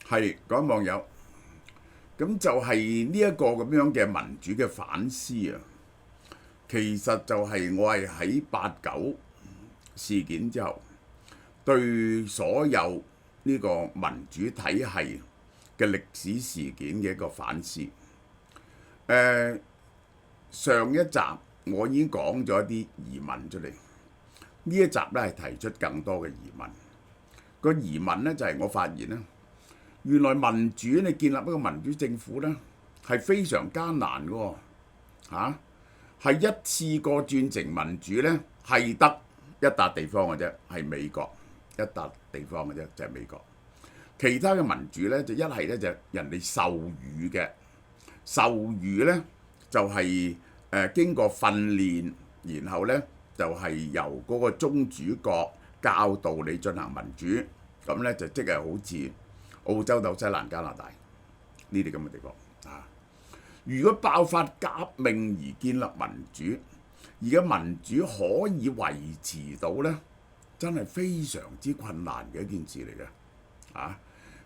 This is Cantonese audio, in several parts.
係講網友，咁就係呢一個咁樣嘅民主嘅反思啊。其實就係我係喺89事件之後，對所有呢個民主體系嘅歷史事件嘅一個反思。上一集我已經講咗一啲疑問出嚟，呢一集咧係提出更多嘅疑問。個疑問咧就係我發現咧，原來民主你建立一個民主政府咧係非常艱難嘅喎，係一次過轉成民主咧係得一笪地方嘅啫，係美國一笪地方嘅啫，就係美國。其他嘅民主咧就一係咧就人哋授予嘅，授予咧就係經過訓練，然後咧就係由嗰個宗主國教導你進行民主，咁咧就即係好似澳洲、紐西蘭、加拿大呢啲咁嘅地方啊。如果爆發革命而建立民主，而家民主可以維持到呢，真係非常之困難嘅一件事嚟嘅啊！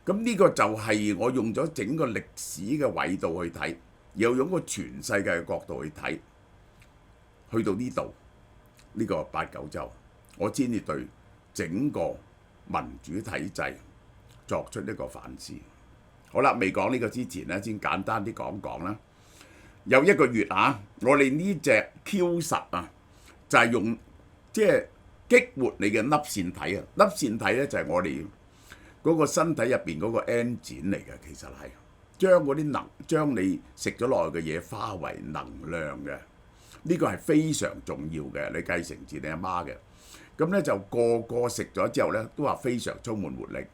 咁呢個就係我用咗整個歷史嘅緯度去睇，又用個全世界嘅角度去睇，去到呢度呢個89週，我先至對整個民主體制作出一個反思。好啦，未講呢個之前呢，先簡單啲講講啦。有一個月啊，我哋呢隻 Q10啊，就係用即係激活你嘅粒線體啊。粒線體咧就係我哋嗰個身體入邊嗰個 engine 嚟嘅，其實係將嗰啲將你食咗落去嘅嘢化為能量嘅。呢個係非常重要嘅，你繼承自你阿媽嘅。咁咧就個食咗之後咧都話非常充滿活力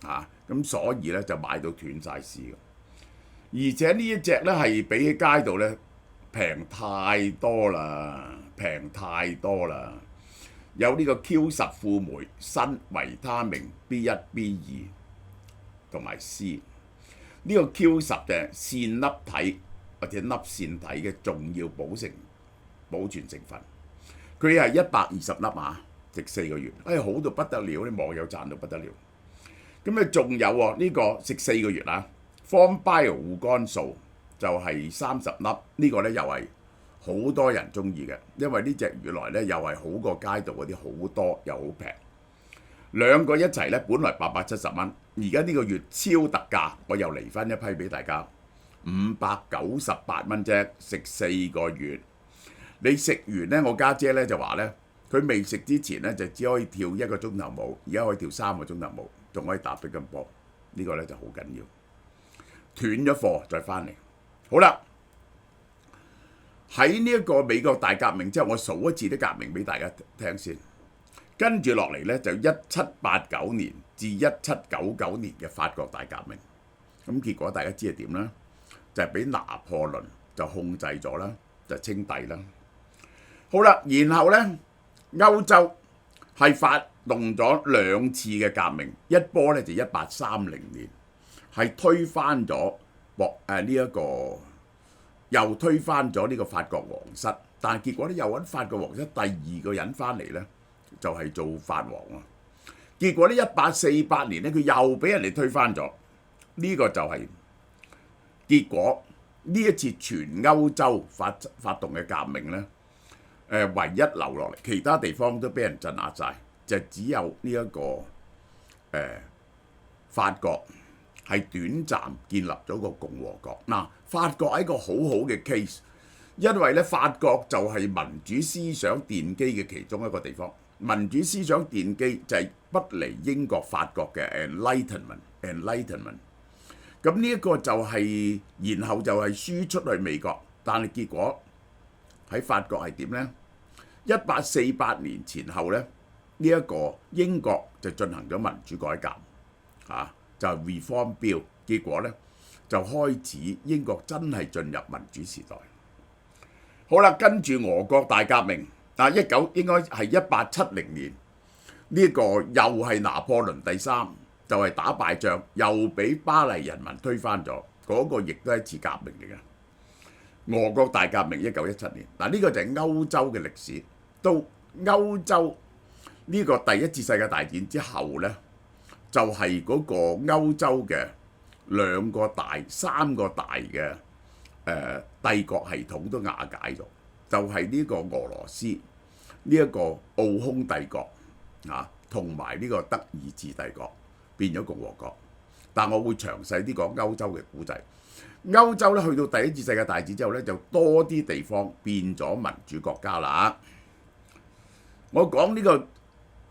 啊。咁所以咧就買到斷晒市嘅。而且呢一隻咧係比起街度咧平太多啦，平太多啦。有呢個 Q10 輔酶、鋅、維他命 B1、B2 同埋 C。呢個 Q10嘅線粒體或者粒線體嘅重要保存成分，佢係120粒啊，食4個月，好到不得了，啲網友讚到不得了。咁啊仲有喎，呢個食4個月啊。Form Bio 護肝素就係30粒，呢個咧又係好多人中意嘅，因為呢隻原來咧又係好過街道嗰啲好多又好平，兩個一齊咧本來870蚊，而家呢個月超特價，我又嚟翻一批俾大家，598蚊啫，食4個月。你食完咧，我家姐咧就話咧，佢未食之前咧就只可以跳1個鐘頭舞，而家可以跳3個鐘頭舞，仲可以打乒乓波，呢個咧就好緊要。斷咗貨再翻嚟，好啦。喺呢一個美國大革命之後，我數一次啲革命俾大家聽先。跟住落嚟呢，就1789年至1799年嘅法國大革命。咁結果大家知係點啦？就係俾拿破崙就控制咗啦，就稱帝啦。好啦，然後呢，歐洲係發動咗2次嘅革命，一波呢就1830年。係推翻咗又推翻咗呢個法國皇室，但係結果咧又揾法國皇室第2個人翻嚟咧，就係做法王啊。結果咧1848年咧，佢又俾人哋推翻咗，呢個就係結果。呢一次全歐洲發動嘅革命咧，唯一留落嚟，其他地方都俾人鎮壓晒，就只有呢一個法國。係短暫建立咗個共和國。嗱，法國係一個好好嘅 case， 因為咧法國就係民主思想奠基嘅其中一個地方。民主思想奠基就係不離英國、法國嘅 Enlightenment。咁呢一個就係，然後就係輸出去美國，但係結果喺法國係點呢？1848年前後咧，呢一個英國就進行咗民主改革啊。就 Reform Bill， 結果咧就開始英國真係進入民主時代。好啦，跟住俄國大革命，應該係1870年，呢個又係拿破崙第3，就係打敗仗，又俾巴黎人民推翻咗，嗰個亦都係一次革命嚟嘅。俄國大革命1917年，呢個就係歐洲嘅歷史。到歐洲呢個第1次世界大戰之後咧，就係嗰個歐洲嘅三個大嘅帝國系統都瓦解咗，就係呢個俄羅斯呢一個奧匈帝國啊，同埋呢個德意志帝國變咗共和國。但我會詳細啲講歐洲嘅古仔。歐洲咧去到第一次世界大戰之後咧，就多啲地方變咗民主國家啦。我講呢個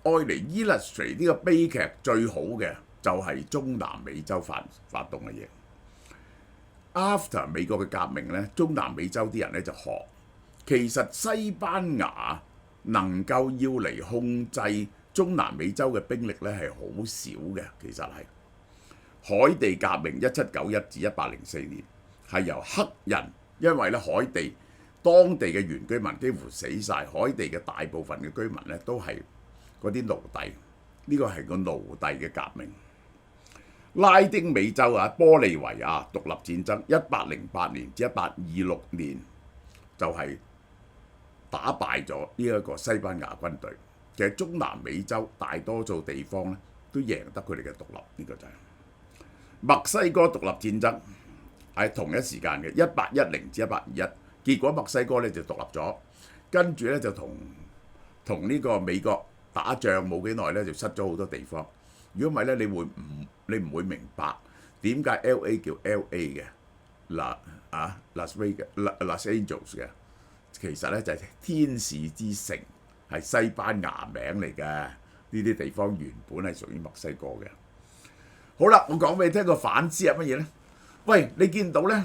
愛嚟 illustrate 呢個悲劇最好嘅就係中南美洲發動嘅嘢。After 美國嘅革命咧，中南美洲啲人咧就學，其實西班牙能夠要嚟控制中南美洲嘅兵力咧係好少嘅，其實係。海地革命1791至1804年係由黑人，因為咧海地當地嘅原居民幾乎死晒，海地嘅大部分嘅居民咧都係嗰啲奴隸，呢個係個奴隸嘅革命。拉丁美洲啊，玻利維亞獨立戰爭1808年至1826年就係打敗咗呢一個西班牙軍隊。其實中南美洲大多數地方咧都贏得佢哋嘅獨立，呢個就係。墨西哥獨立戰爭係同一時間嘅1810至1821，結果墨西哥咧就獨立咗，跟住咧就同呢個美國打仗冇幾耐咧就失咗好多地方。如果唔係咧，你唔會明白點解 L.A. 叫 L.A. 嘅Las Angeles 嘅，其實咧就係天使之城，係西班牙名嚟嘅。呢啲地方原本係屬於墨西哥嘅。好啦，我講俾你聽個反思係乜嘢咧？喂，你見到咧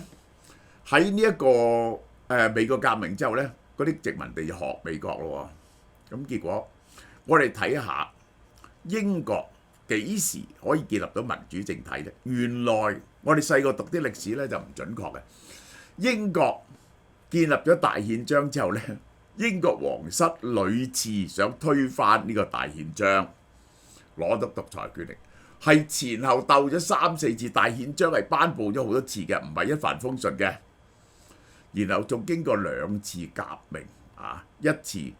喺呢一個美國革命之後咧，嗰啲殖民地就學美國咯喎。咁結果我哋睇下英國幾時可以建立到民主政體咧？原來我哋細個讀啲歷史咧就唔準確嘅。英國建立咗大憲章之後咧，英國皇室屢次想推翻呢個大憲章，攞到獨裁權力。係前後鬥咗3、4次，大憲章係頒布咗好多次嘅，唔係一帆風順嘅。然後仲經過2次革命啊，一次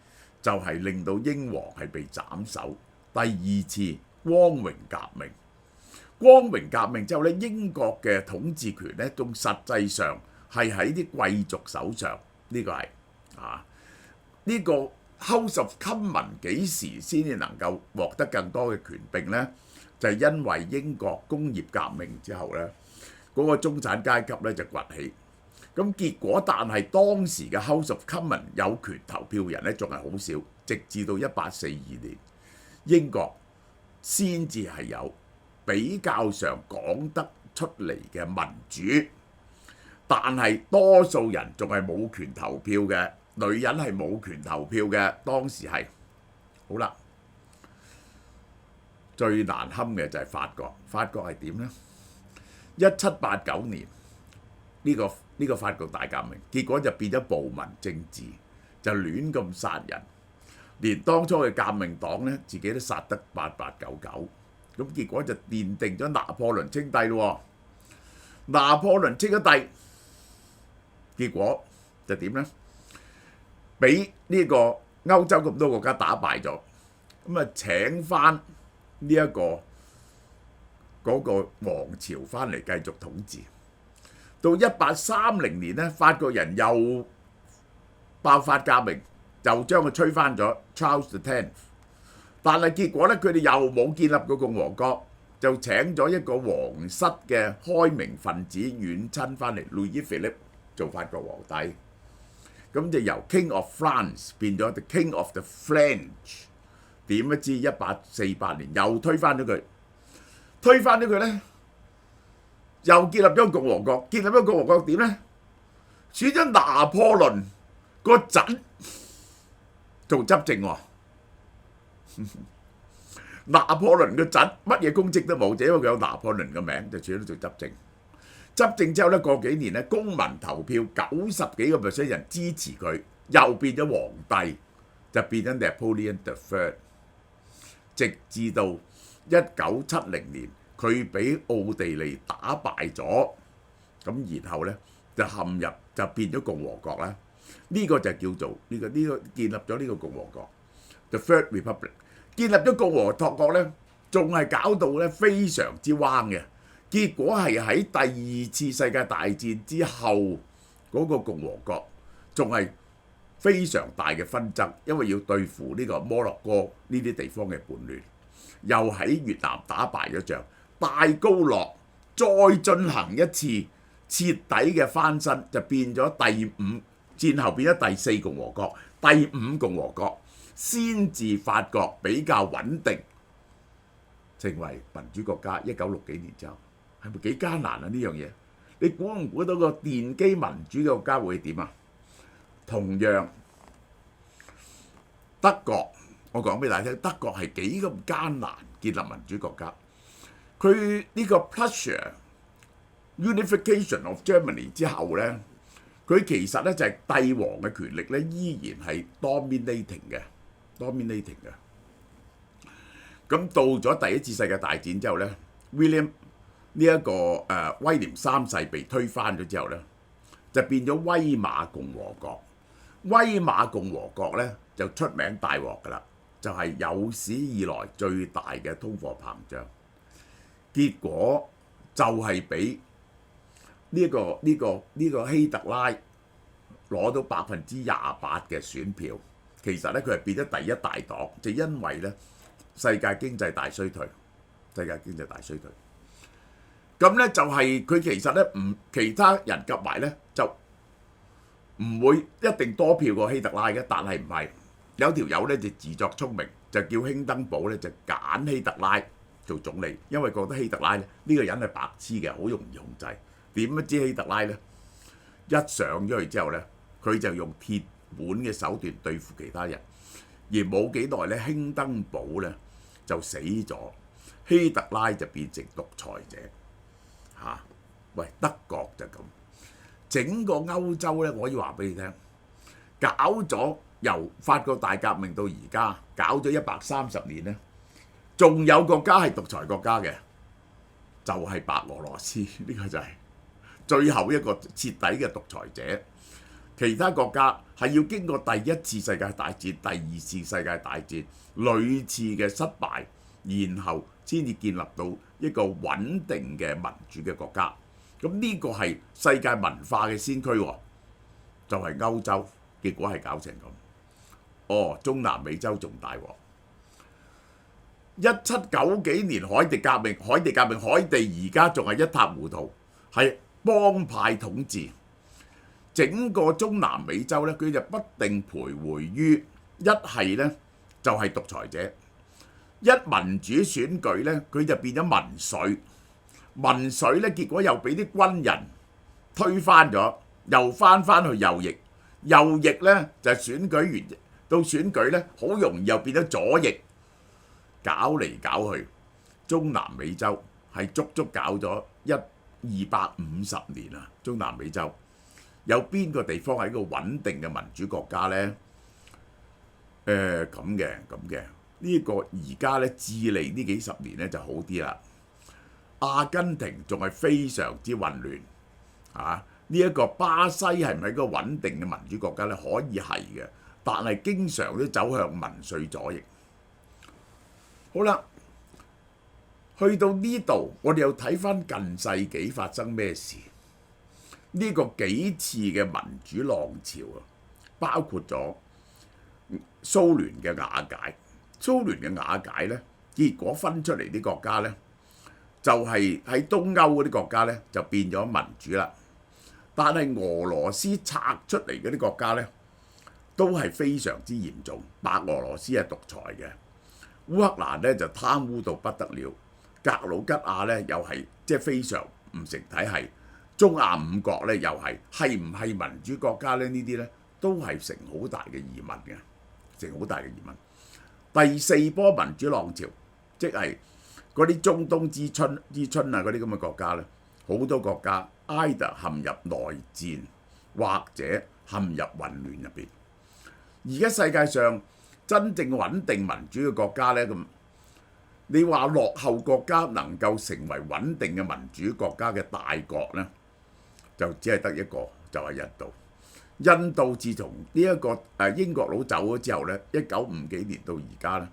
就係令到英皇係被斬首，第2次光榮革命。光榮革命之後咧，英國嘅統治權咧，仲實際上係喺啲貴族手上。呢個係呢個 House of Commons 幾時先至能夠獲得更多嘅權柄咧？就係因為英國工業革命之後咧，嗰個中產階級咧就崛起。咁結果，但係當時嘅 House of Commons 有權投票嘅人咧仲係好少，直至到1842年，英國先至係有比較上講得出嚟嘅民主。但係多數人仲係冇權投票嘅，女人係冇權投票嘅。當時係好啦。最難堪嘅就係法國，法國係點呢？1789年呢個法國大革命，結果就變咗暴民政治，就亂咁殺人，連當初嘅革命黨咧自己都殺得8899，咁結果就奠定咗拿破崙稱帝咯。拿破崙稱咗帝，結果就點呢？俾呢個歐洲咁多國家打敗咗，咁啊請翻呢一個嗰個王朝翻嚟繼續統治，到1830年咧，法國人又爆發革命，就將佢吹翻咗 Charles X。但係結果咧，佢哋又冇建立過共和國，就請咗一個皇室嘅開明分子遠親翻嚟 Louis Philippe 做法國皇帝，咁就由 King of France 變咗 The King of the French。點不知1848年又推翻咗佢咧，又建立咗共和國。建立咗共和國點咧？選咗拿破崙個侄做執政喎。拿破崙個侄乜嘢功績都冇，就因為佢有拿破崙嘅名，就選咗做執政。執政之後咧，過幾年咧，公民投票90幾個%人支持佢，又變咗皇帝，就變咗 Napoleon the Third。直至到1970年，佢俾奧地利打敗咗，咁然後咧就陷入就變咗共和國啦。呢個就叫做呢個建立咗呢個共和國 The Third Republic。建立咗共和國咧，仲係搞到咧非常之彎嘅。結果係喺第二次世界大戰之後嗰個共和國仲係非常大嘅紛爭，因為要對付呢個摩洛哥呢啲地方嘅叛亂，又喺越南打敗咗仗，戴高樂再進行一次徹底嘅翻身，就變咗戰後變咗第四共和國、第五共和國，先至發覺比較穩定，成為民主國家。1960幾年之後，係咪幾艱難啊？呢樣嘢你估唔估到個奠基民主嘅國家會點啊？同樣德國，我講俾大家聽，德國係幾咁艱難建立民主國家。佢呢個 Prussia Unification of Germany 之後呢，佢其實呢就係帝王嘅權力呢依然係 dominating 嘅。咁到咗第一次世界大戰之後呢，威廉三世被推翻咗之後呢，就變咗威瑪共和國。威瑪共和國呢就出名大鑊㗎啦，就係有史以來最大嘅通貨膨脹。結果就係俾呢個希特拉攞到28%嘅選票。其實咧佢係變咗第一大黨，就因為咧世界經濟大衰退，咁咧就係佢其實咧其他人夾埋咧就唔會一定多票過希特拉嘅，但係唔係有條友咧就自作聰明，就叫興登堡咧就揀希特拉做總理，因為覺得希特拉咧呢個人係白痴嘅，好容易控制。點不知希特拉咧一上咗去之後咧，佢就用鐵本嘅手段對付其他人，而冇幾耐咧，興登堡咧就死咗，希特拉就變成獨裁者。喂，德國就咁，整個歐洲咧，我可以話俾你聽，搞咗由法國大革命到而家，搞咗130年咧，仲有國家係獨裁國家嘅，就係白俄羅斯，呢個就係最後一個徹底嘅獨裁者。其他國家係要經過第一次世界大戰、第二次世界大戰屢次嘅失敗，然後先至建立到一個穩定嘅民主嘅國家。咁呢個係世界文化嘅先驅，就係歐洲，結果係搞成咁。中南美洲仲大鑊。1790幾年海地革命，海地而家仲係一塌糊塗，係幫派統治。整個中南美洲咧，佢就不定徘徊於一係咧就係獨裁者，一民主選舉咧佢就變咗民粹，民粹咧結果又俾啲軍人推翻咗，又翻去右翼，右翼咧就選舉完到選舉咧好容易又變咗左翼，搞嚟搞去，中南美洲係足足搞咗250年啊！中南美洲。有邊個地方係一個穩定嘅民主國家呢？咁嘅呢個而家咧智利呢幾十年咧就好啲啦。阿根廷仲係非常之混亂啊！呢一個巴西係唔係一個穩定嘅民主國家呢？可以係嘅，但係經常都走向民粹左翼。好啦，去到呢度，我哋又睇翻近世紀發生咩事。呢個幾次嘅民主浪潮啊，包括咗蘇聯嘅瓦解。蘇聯嘅瓦解呢，結果分出嚟啲國家呢，就係喺東歐嗰啲國家呢，就變咗民主啦。但係俄羅斯拆出嚟嗰啲國家呢，都係非常之嚴重。白俄羅斯係獨裁嘅，烏克蘭呢就貪污到不得了，格魯吉亞呢又係即係非常唔成體系。中亞五國咧又係唔係民主國家咧？呢啲咧都係成好大嘅疑問嘅，第四波民主浪潮，即係嗰啲中東之春啊，嗰啲咁嘅國家咧，好多國家either陷入內戰或者陷入混亂入邊。而家世界上真正穩定民主嘅國家咧，咁你話落後國家能夠成為穩定嘅民主國家嘅大國咧？就只係得一個，就係印度。印度自從呢一個英國佬走咗之後咧，1950幾年到而家咧，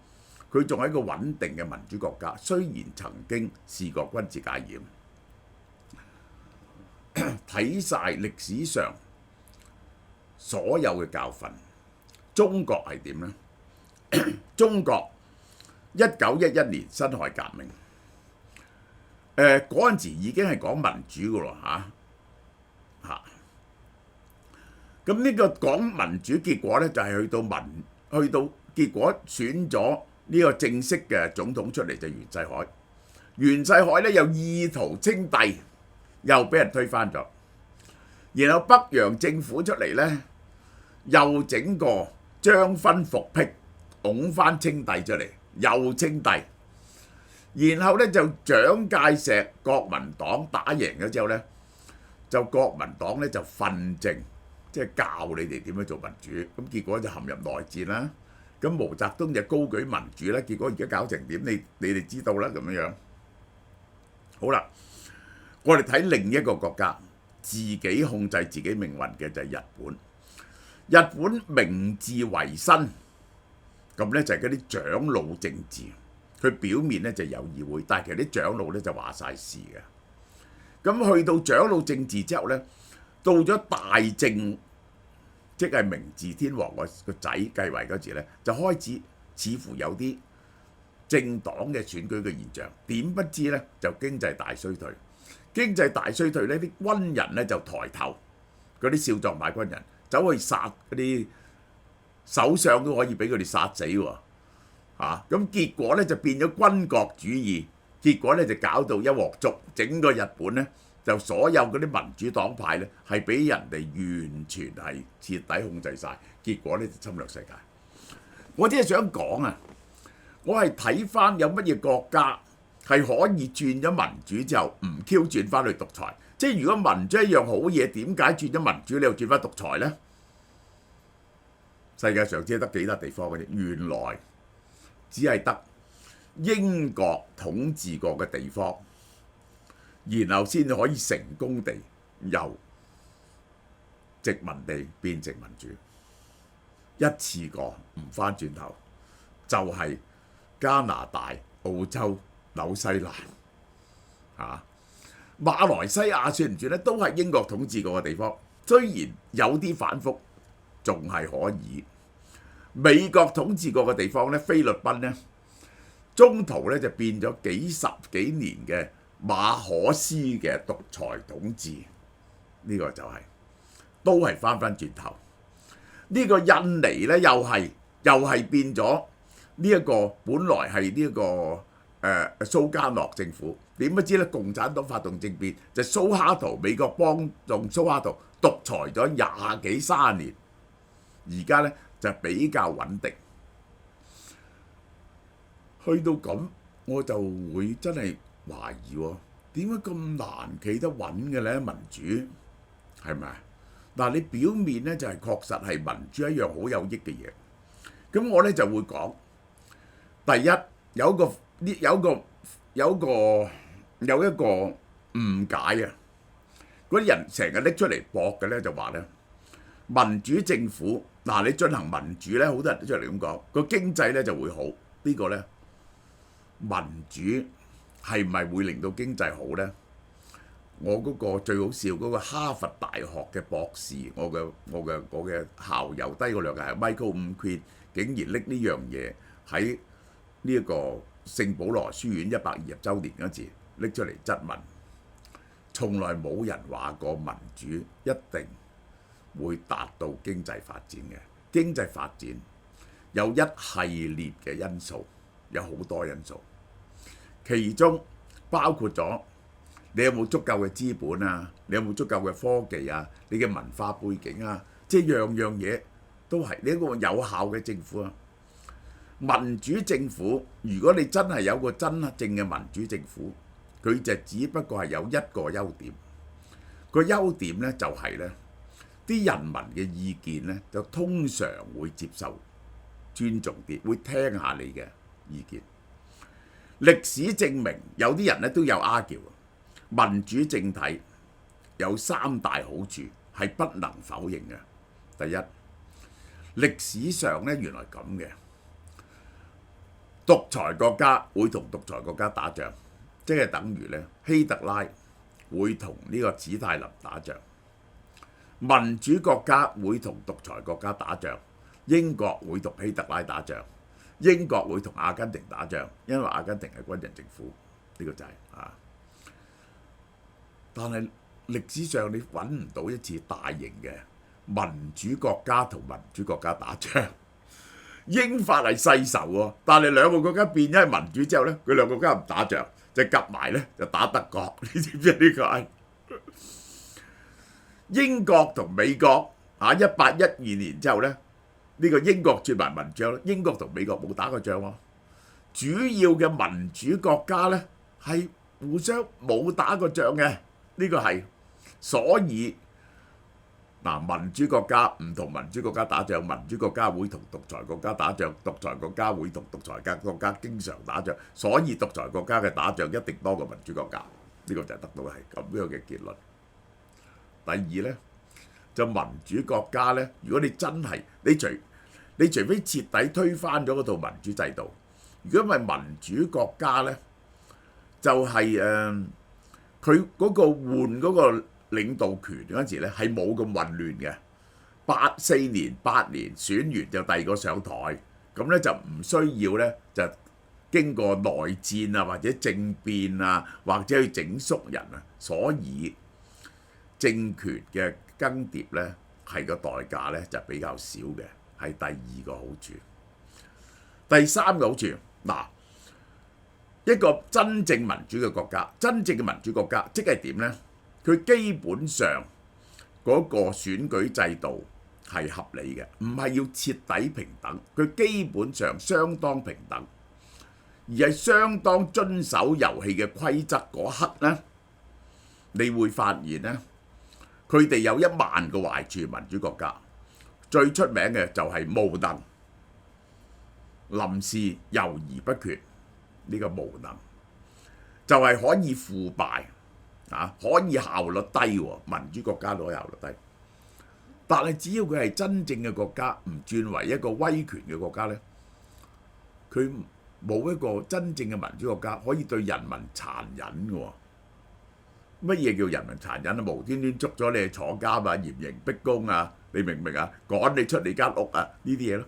佢仲係一個穩定嘅民主國家。雖然曾經試過軍事戒嚴，睇晒歷史上所有嘅教訓，中國係點呢？中國1911年辛亥革命，嗰陣時已經係講民主噶咯嚇。咁呢個講民主結果呢，就係去到結果選咗呢個正式嘅總統出嚟就袁世凱。袁世凱呢又意圖稱帝，又俾人推翻咗。然後北洋政府出嚟呢，又整個張勳復辟，拱翻稱帝出嚟，又稱帝。然後呢，就蔣介石國民黨打贏咗之後呢，就國民黨呢就訓政。即係教你哋點樣做民主，咁結果就陷入內戰啦。咁毛澤東就高舉民主啦，結果而家搞成點？你哋知道啦，咁樣。好啦，我哋睇另一個國家，自己控制自己命運嘅就係日本。日本明治維新，咁呢就係嗰啲長老政治。佢表面呢就有議會，但係其實啲長老呢就話晒事嘅。咁去到長老政治之後呢，到咗大正，即係明治天皇個仔繼位嗰時咧，就開始似乎有啲政黨嘅選舉嘅現象。點不知咧就經濟大衰退，經濟大衰退咧，啲軍人咧就抬頭，嗰啲少壯派軍人走去殺嗰啲首相都可以俾佢哋殺死喎。咁結果咧就變咗軍國主義，結果咧就搞到一鑊粥，整個日本咧。就所有嗰啲民主黨派咧，係俾人哋完全係徹底控制晒，結果咧就侵略世界。我只係想講啊，我係睇翻有乜嘢國家係可以轉咗民主之後唔 Q 轉翻去獨裁。即係如果民主一樣好嘢，點解轉咗民主你又轉翻獨裁呢？世界上只係得幾笪地方嘅啫，原來只係得英國統治過嘅地方。然後先可以成功地由殖民地變成民主，一次過唔翻轉頭，就係加拿大、澳洲、紐西蘭馬來西亞算唔算咧？都係英國統治過嘅地方，雖然有啲反覆，仲係可以。美國統治過嘅地方咧，菲律賓咧，中途咧就變咗幾十幾年嘅馬可斯嘅獨裁統治，呢個就係都係翻轉頭。呢個印尼咧又係變咗呢一個本來係呢一個蘇加諾政府，點不知咧共產黨發動政變，就蘇哈圖美國幫助蘇哈圖獨裁咗20幾30年，而家咧就比較穩定。去到咁我就會真係懷疑喎，點解咁難企得穩嘅咧？民主係咪？嗱，你表面咧就係確實係民主一樣好有益嘅嘢。咁我咧就會講，第一有一個誤解啊！嗰啲人成日拎出嚟駁嘅咧，就話咧民主政府嗱，你進行民主咧，好多人都出嚟咁講，個經濟咧就會好。呢個咧民主係咪會令到經濟好呢？我嗰個最好笑嗰個哈佛大學嘅博士，我嘅校友低過2屆係 Michael Queen，竟然拎呢樣嘢喺呢一個聖保羅書院120週年嗰時拎出嚟質問。從來冇人話過民主一定會達到經濟發展嘅。經濟發展有一系列嘅因素，有好多因素，其中包括咗你有冇足夠嘅資本啊，你有冇足夠嘅科技啊，你嘅文化背景啊，即係樣樣嘢都係你一個有效嘅政府啊。民主政府，如果你真係有個真正嘅民主政府，佢就只不過係有一個優點。個優點呢就係呢啲人民嘅意見呢，就通常會接受、尊重啲，會聽下你嘅意見。歷史證明有啲人呢都有 argue，民主政體有3大好處係不能否認嘅。第一，歷史上呢原來咁嘅，獨裁國家會同獨裁國家打仗，即係等於呢希特拉會同呢個史太林打仗，民主國家會同獨裁國家打仗，英國會同希特拉打仗，英國會同阿根廷打仗，因為阿根廷係軍人政府，呢個就係但係歷史上你揾唔到一次大型嘅民主國家同民主國家打仗。英法係世仇喎，但係兩個國家變咗係民主之後呢，佢兩個國家唔打仗，就夾埋呢，就打德國。你知唔知呢個係英國同美國1812年之後呢，呢個英國轉埋民主咧，英國同美國冇打過仗喎。主要嘅民主國家呢，係互相冇打過仗嘅，呢個係所以。民主國家唔同民主國家打仗，民主國家會同獨裁國家打仗，獨裁國家會同獨裁國家經常打仗，所以獨裁國家嘅打仗一定多過民主國家，呢個就係得到係咁樣嘅結論。第二呢，就民主國家呢，如果你真係你除非徹底推翻咗嗰套民主制度，如果唔係民主國家呢，就係佢嗰個換嗰個領導權嗰陣時咧，係冇咁混亂嘅。8年選完就第二個上台，咁咧就唔需要咧就經過內戰啊，或者政變啊，或者去整肅人啊。所以政權嘅更迭咧係個代價咧就比較少嘅，係第二個好處。第三個好處一個真正民主嘅國家，真正嘅民主國家即係點呢？佢基本上嗰個選舉制度係合理嘅，唔係要徹底平等，佢基本上相當平等，而係相當遵守遊戲嘅規則嗰刻呢，你會發現呢，佢哋有1萬個壞處。民主國家最出名嘅就係無能、臨時猶豫不決，呢個無能就係可以腐敗。可以效率低喎，民主國家都可以效率低，但係只要佢係真正嘅國家，唔轉為一個威權嘅國家呢，佢冇一個真正嘅民主國家可以對人民殘忍嘅喎。乜嘢叫人民殘忍啊？無端端捉咗你去坐監啊，嚴刑逼供啊，你明唔明啊？趕你出你間屋啊，呢啲嘢咯。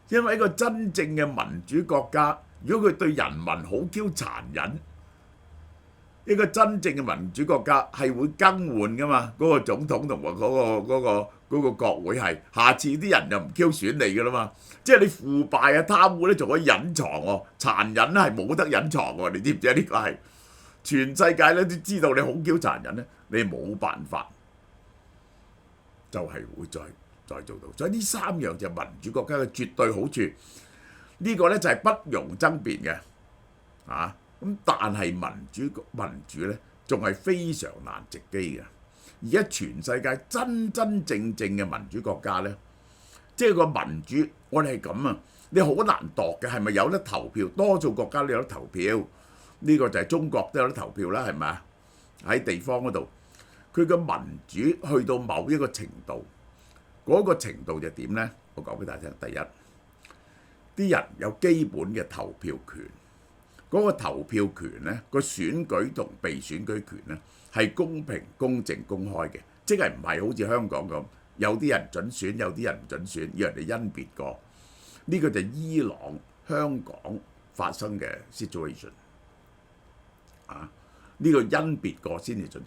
因為一個真正嘅民主國家，如果佢對人民好 Q 殘忍，一個真正嘅民主國家係會更換噶嘛，嗰個總統同埋嗰個國會係，下次啲人就唔 Q 選你噶啦嘛。即係你腐敗啊、貪污咧，仲可以隱藏喎，殘忍係冇得隱藏喎。你知唔知啊？呢個係全世界咧都知道你好 Q 殘忍咧，你冇辦法就係會再做到。所以呢3樣就係民主國家嘅絕對好處，呢個咧就係不容爭辯嘅咁但係民主咧，仲係非常難直機嘅。而家全世界真正嘅民主國家咧，即係個民主，我哋係咁啊，你好難度嘅，係咪有得投票？多數國家都有得投票，呢個就係中國都有得投票啦，係咪啊？喺地方嗰度，佢個民主去到某一個程度，嗰個程度就點咧？我講俾大家聽。第一，啲人有基本嘅投票權。嗰個投票權呢，個選舉同被選舉權呢，係公平、公正、公開嘅，即係唔係好似香港咁，有啲人準選，有啲人唔準選，要人哋甄別過。呢個就係伊朗、香港發生嘅 situation 呢個甄別過先至準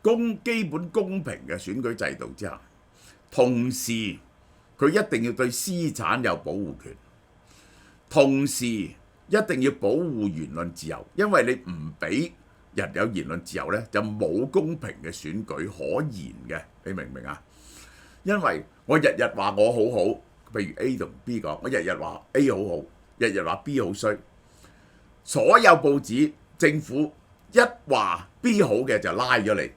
選，基本公平嘅選舉制度之下，同時佢一定要對私產有保護權，同時一定要保護言論自由，因為你唔俾人有言論自由呢，就冇公平嘅選舉可言嘅，你明唔明啊？因為我日日話我好好，譬如 A 同 B 講，我日日話 A 好好，日日話 B 好衰，所有報紙、政府一話 B 好嘅就拉咗你，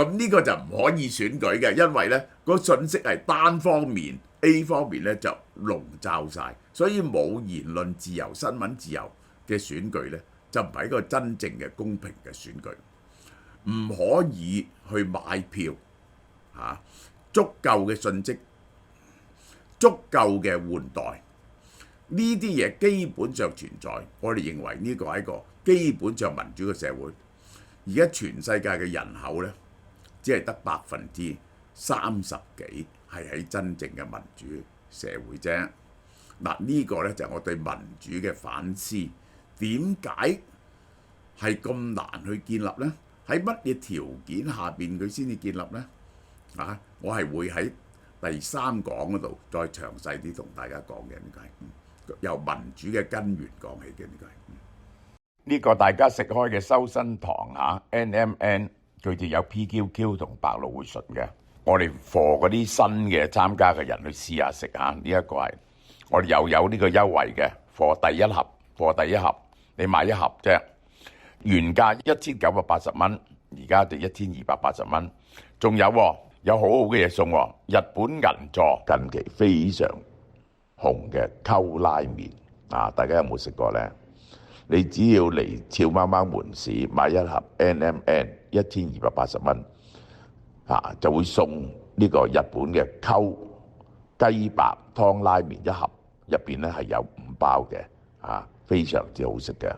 咁呢個就唔可以選舉嘅，因為呢個信息係單方面。A 方面咧就籠罩晒，所以冇言論自由、新聞自由嘅選舉咧，就唔係一個真正嘅公平嘅選舉。唔可以去買票足夠嘅信息、足夠嘅換代，呢啲嘢基本上存在。我哋認為呢個係一個基本上民主嘅社會。而家全世界嘅人口呢，只係得30%幾係喺真正嘅民主社會啫。嗱，呢個呢就係我對民主嘅反思。點解係咁難去建立呢？喺乜嘢條件下邊佢先至建立呢？我係會喺第3講嗰度再詳細啲同大家講嘅。呢個係由民主嘅根源講起嘅。呢個大家食開嘅修身堂NMN， 佢哋有 PQQ 同百老匯醇嘅。我哋 for 嗰啲新嘅參加嘅人去試下食下。呢一個係我哋又有呢個優惠嘅 for 第一盒，你買一盒啫，原價1980蚊，而家就1280蚊。仲有好好嘅嘢送，日本銀座近期非常紅嘅溝拉麵大家有冇食過呢？你只要嚟俏貓貓門市買一盒 NMN 1280蚊就會送呢個日本嘅溝雞白湯拉麵一盒，入邊咧係有5包嘅非常之好食嘅。